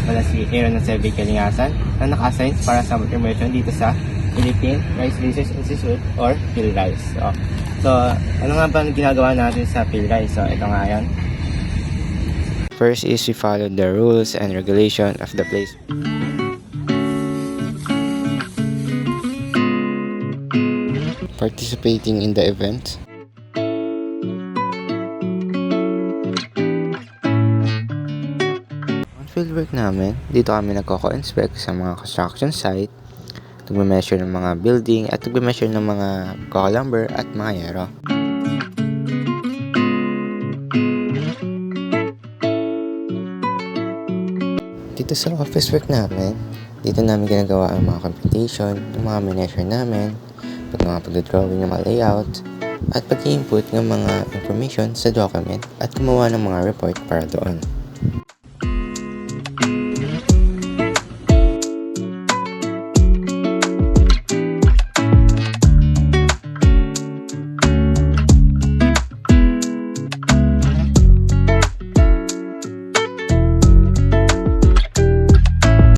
nga pala si Aaron ng Selby Kalingasan na naka-assign para sa immersion dito sa Philippine Rice Research Institute or PhilRice. So, ano nga ba ginagawa natin sa PhilRice? So, ito nga yan. First is we follow the rules and regulation of the place. Participating in the event. Fieldwork namin, dito kami nagko-inspect sa mga construction site, nagme-measure ng mga building at nagme-measure ng mga lumber at mga yero. Dito sa office work namin, dito namin ginagawa ang mga computation, yung mga measure namin, pag-drawing ng mga layout, at pag-input ng mga information sa document at gumawa ng mga report para doon.